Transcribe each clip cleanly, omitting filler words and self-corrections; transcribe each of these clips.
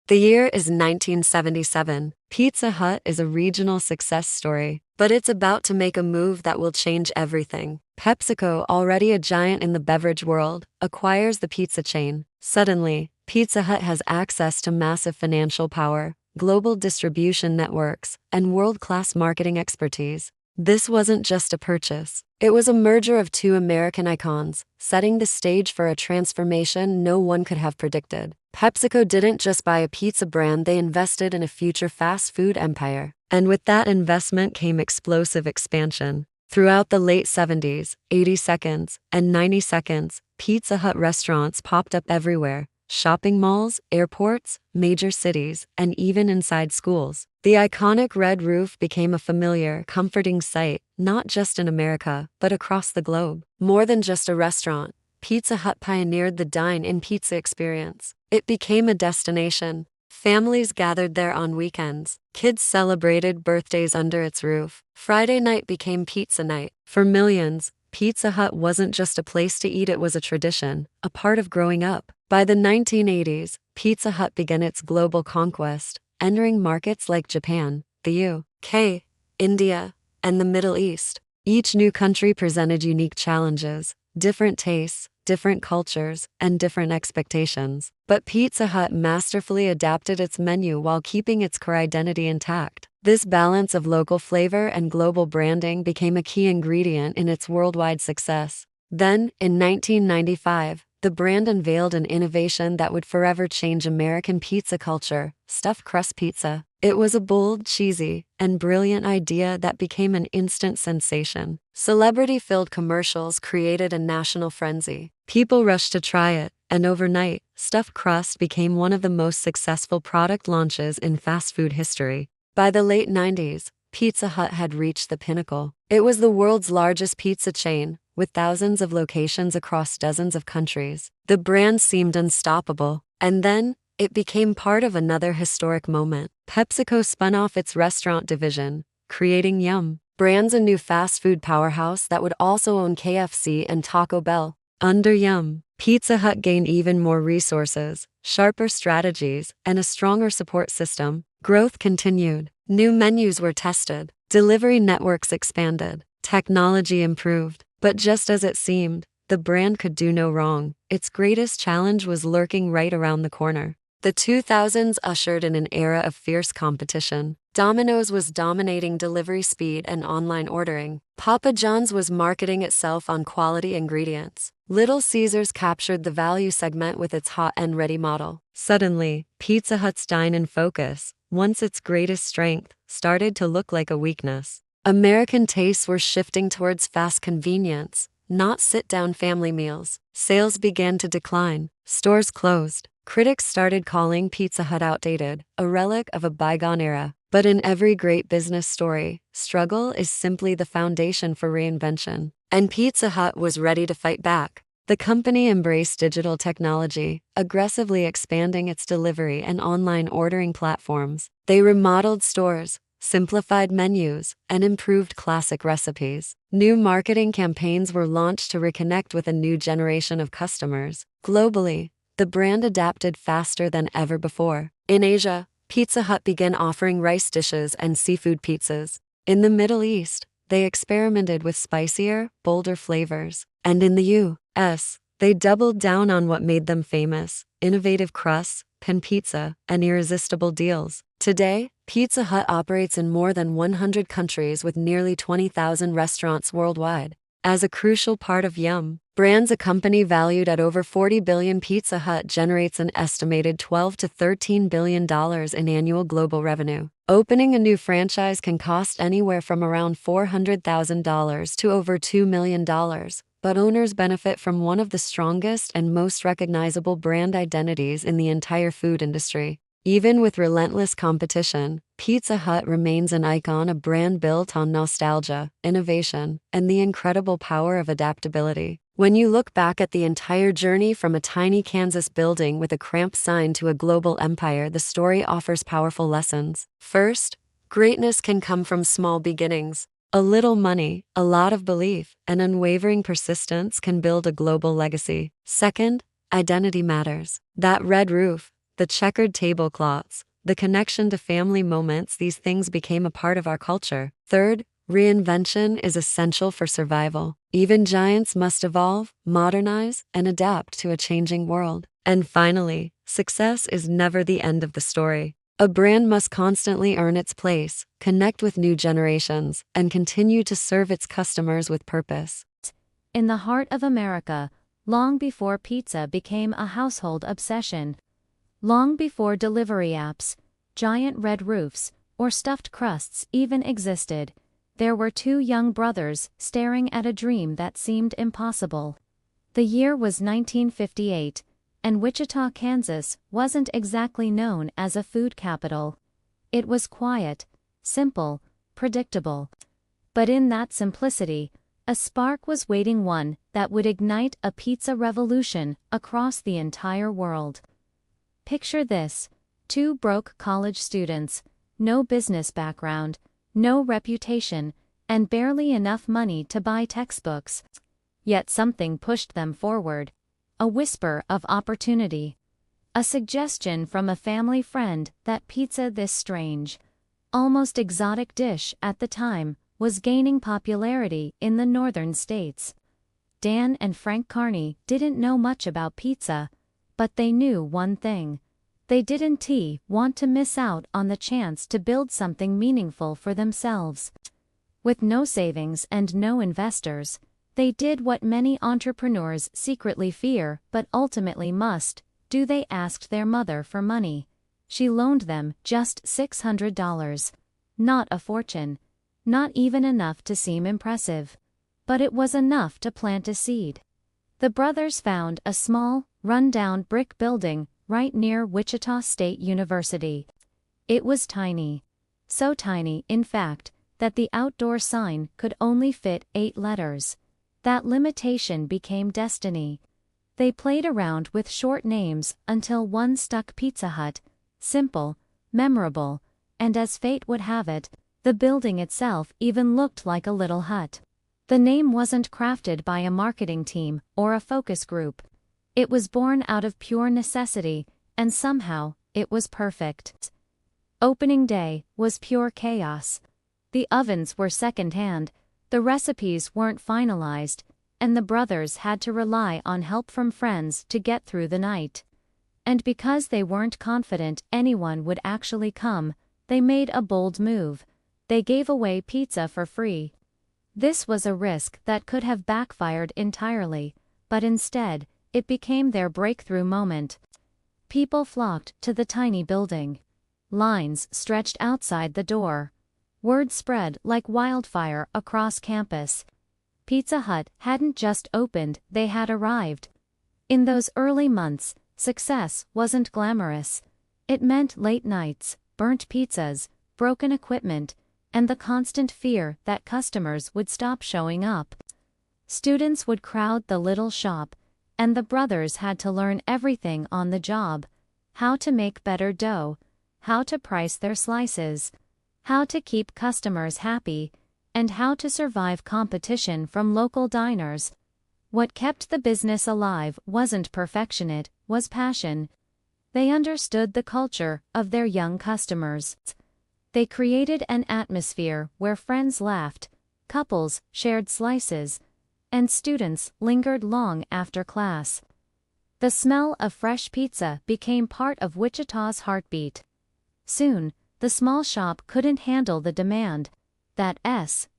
The year is 1977. Pizza Hut is a regional success story, but it's about to make a move that will change everything. PepsiCo, already a giant in the beverage world, acquires the pizza chain. Suddenly, Pizza Hut has access to massive financial power, global distribution networks, and world-class marketing expertise. This wasn't just a purchase. It was a merger of two American icons, setting the stage for a transformation no one could have predicted. PepsiCo didn't just buy a pizza brand, they invested in a future fast food empire. And with that investment came explosive expansion. Throughout the late 70s, 80 seconds, and 90 seconds, Pizza Hut restaurants popped up everywhere. Shopping malls, airports, major cities, and even inside schools. The iconic red roof became a familiar, comforting sight, not just in America, but across the globe. More than just a restaurant, Pizza Hut pioneered the dine-in pizza experience. It became a destination. Families gathered there on weekends. Kids celebrated birthdays under its roof. Friday night became pizza night. For millions, Pizza Hut wasn't just a place to eat, it was a tradition, a part of growing up. By the 1980s, Pizza Hut began its global conquest, entering markets like Japan, the UK, India, and the Middle East. Each new country presented unique challenges, different tastes, different cultures, and different expectations. But Pizza Hut masterfully adapted its menu while keeping its core identity intact. This balance of local flavor and global branding became a key ingredient in its worldwide success. Then, in 1995, the brand unveiled an innovation that would forever change American pizza culture: stuffed crust pizza. It was a bold, cheesy, and brilliant idea that became an instant sensation. Celebrity-filled commercials created a national frenzy. People rushed to try it, and overnight, stuffed crust became one of the most successful product launches in fast food history. By the late 90s, Pizza Hut had reached the pinnacle. It was the world's largest pizza chain, with thousands of locations across dozens of countries. The brand seemed unstoppable. And then, it became part of another historic moment. PepsiCo spun off its restaurant division, creating Yum! Brands, a new fast food powerhouse that would also own KFC and Taco Bell. Under Yum!, Pizza Hut gained even more resources, sharper strategies, and a stronger support system. Growth continued. New menus were tested. Delivery networks expanded. Technology improved. But just as it seemed, the brand could do no wrong. Its greatest challenge was lurking right around the corner. The 2000s ushered in an era of fierce competition. Domino's was dominating delivery speed and online ordering. Papa John's was marketing itself on quality ingredients. Little Caesars captured the value segment with its hot and ready model. Suddenly, Pizza Hut's dine-in focus, once its greatest strength, started to look like a weakness. American tastes were shifting towards fast convenience, not sit-down family meals. Sales began to decline. Stores closed. Critics started calling Pizza Hut outdated, a relic of a bygone era. But in every great business story, struggle is simply the foundation for reinvention. And Pizza Hut was ready to fight back. The company embraced digital technology, aggressively expanding its delivery and online ordering platforms. They remodeled stores, simplified menus, and improved classic recipes. New marketing campaigns were launched to reconnect with a new generation of customers. Globally, the brand adapted faster than ever before. In Asia, Pizza Hut began offering rice dishes and seafood pizzas. In the Middle East, they experimented with spicier, bolder flavors. And in the U.S., they doubled down on what made them famous: innovative crusts, pan pizza, and irresistible deals. Today, Pizza Hut operates in more than 100 countries with nearly 20,000 restaurants worldwide. As a crucial part of Yum! Brands, a company valued at over $40 billion, Pizza Hut generates an estimated $12 to $13 billion in annual global revenue. Opening a new franchise can cost anywhere from around $400,000 to over $2 million, but owners benefit from one of the strongest and most recognizable brand identities in the entire food industry. Even with relentless competition, Pizza Hut remains an icon, a brand built on nostalgia, innovation, and the incredible power of adaptability. When you look back at the entire journey from a tiny Kansas building with a cramped sign to a global empire, the story offers powerful lessons. First, greatness can come from small beginnings. A little money, a lot of belief, and unwavering persistence can build a global legacy. Second, identity matters. That red roof, The checkered tablecloths, the connection to family moments, these things became a part of our culture. Third, reinvention is essential for survival. Even giants must evolve, modernize, and adapt to a changing world. And finally, success is never the end of the story. A brand must constantly earn its place, connect with new generations, and continue to serve its customers with purpose. In the heart of America, long before pizza became a household obsession, long before delivery apps, giant red roofs, or stuffed crusts even existed, there were two young brothers staring at a dream that seemed impossible. The year was 1958, and Wichita, Kansas wasn't exactly known as a food capital. It was quiet, simple, predictable. But in that simplicity, a spark was waiting, one that would ignite a pizza revolution across the entire world. Picture this: two broke college students, no business background, no reputation, and barely enough money to buy textbooks. Yet something pushed them forward. A whisper of opportunity. A suggestion from a family friend that pizza, this strange, almost exotic dish at the time, was gaining popularity in the northern states. Dan and Frank Carney didn't know much about pizza, but they knew one thing. They didn't want to miss out on the chance to build something meaningful for themselves. With no savings and no investors, they did what many entrepreneurs secretly fear but ultimately must do. They asked their mother for money. She loaned them just $600. Not a fortune. Not even enough to seem impressive. But it was enough to plant a seed. The brothers found a small, run-down brick building right near Wichita State University. It was tiny. So tiny, in fact, that the outdoor sign could only fit 8 letters. That limitation became destiny. They played around with short names until one stuck: Pizza Hut. Simple, memorable, and as fate would have it, the building itself even looked like a little hut. The name wasn't crafted by a marketing team or a focus group. It was born out of pure necessity, and somehow, it was perfect. Opening day was pure chaos. The ovens were second-hand, the recipes weren't finalized, and the brothers had to rely on help from friends to get through the night. And because they weren't confident anyone would actually come, they made a bold move. They gave away pizza for free. This was a risk that could have backfired entirely, but instead, it became their breakthrough moment. People flocked to the tiny building. Lines stretched outside the door. Word spread like wildfire across campus. Pizza Hut hadn't just opened, they had arrived. In those early months, success wasn't glamorous. It meant late nights, burnt pizzas, broken equipment, and the constant fear that customers would stop showing up. Students would crowd the little shop, and the brothers had to learn everything on the job: how to make better dough, how to price their slices, how to keep customers happy, and how to survive competition from local diners. What kept the business alive wasn't perfection, it was passion. They understood the culture of their young customers. They created an atmosphere where friends laughed, couples shared slices, and students lingered long after class. The smell of fresh pizza became part of Wichita's heartbeat. Soon, the small shop couldn't handle the demand.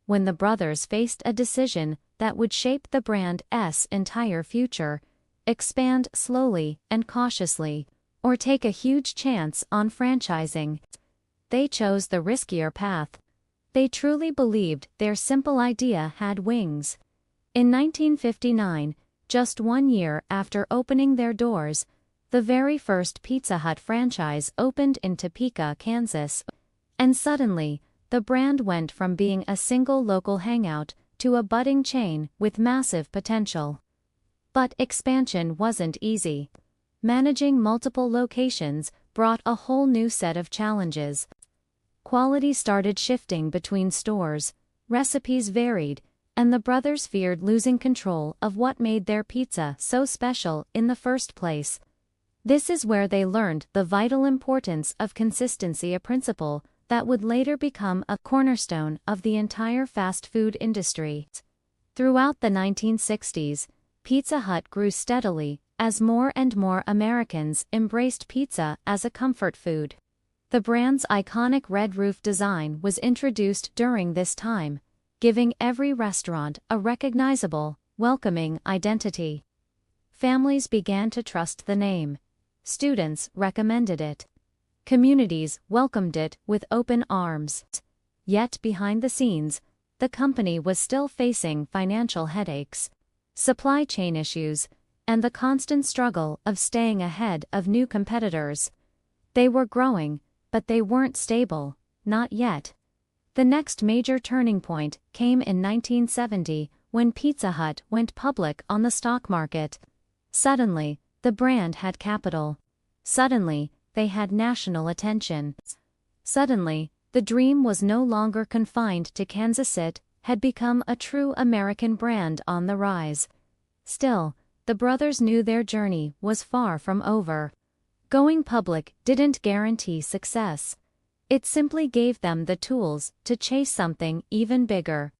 When the brothers faced a decision that would shape the brand's entire future: expand slowly and cautiously, or take a huge chance on franchising. They chose the riskier path. They truly believed their simple idea had wings. In 1959, just 1 year after opening their doors, the very first Pizza Hut franchise opened in Topeka, Kansas. And suddenly, the brand went from being a single local hangout to a budding chain with massive potential. But expansion wasn't easy. Managing multiple locations brought a whole new set of challenges. Quality started shifting between stores, recipes varied, and the brothers feared losing control of what made their pizza so special in the first place. This is where they learned the vital importance of consistency, a principle that would later become a cornerstone of the entire fast food industry. Throughout the 1960s, Pizza Hut grew steadily as more and more Americans embraced pizza as a comfort food. The brand's iconic red roof design was introduced during this time, giving every restaurant a recognizable, welcoming identity. Families began to trust the name. Students recommended it. Communities welcomed it with open arms. Yet behind the scenes, the company was still facing financial headaches, supply chain issues, and the constant struggle of staying ahead of new competitors. They were growing, but they weren't stable, not yet. The next major turning point came in 1970 when Pizza Hut went public on the stock market. Suddenly, the brand had capital. Suddenly, they had national attention. Suddenly, the dream was no longer confined to Kansas. It had become a true American brand on the rise. Still, the brothers knew their journey was far from over. Going public didn't guarantee success. It simply gave them the tools to chase something even bigger.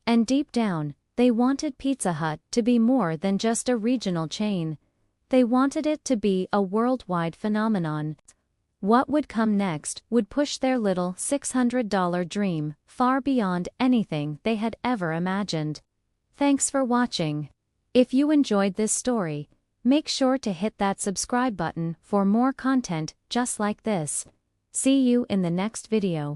And deep down, they wanted Pizza Hut to be more than just a regional chain. They wanted it to be a worldwide phenomenon. What would come next would push their little $600 dream far beyond anything they had ever imagined. Thanks for watching. If you enjoyed this story, make sure to hit that subscribe button for more content just like this. See you in the next video.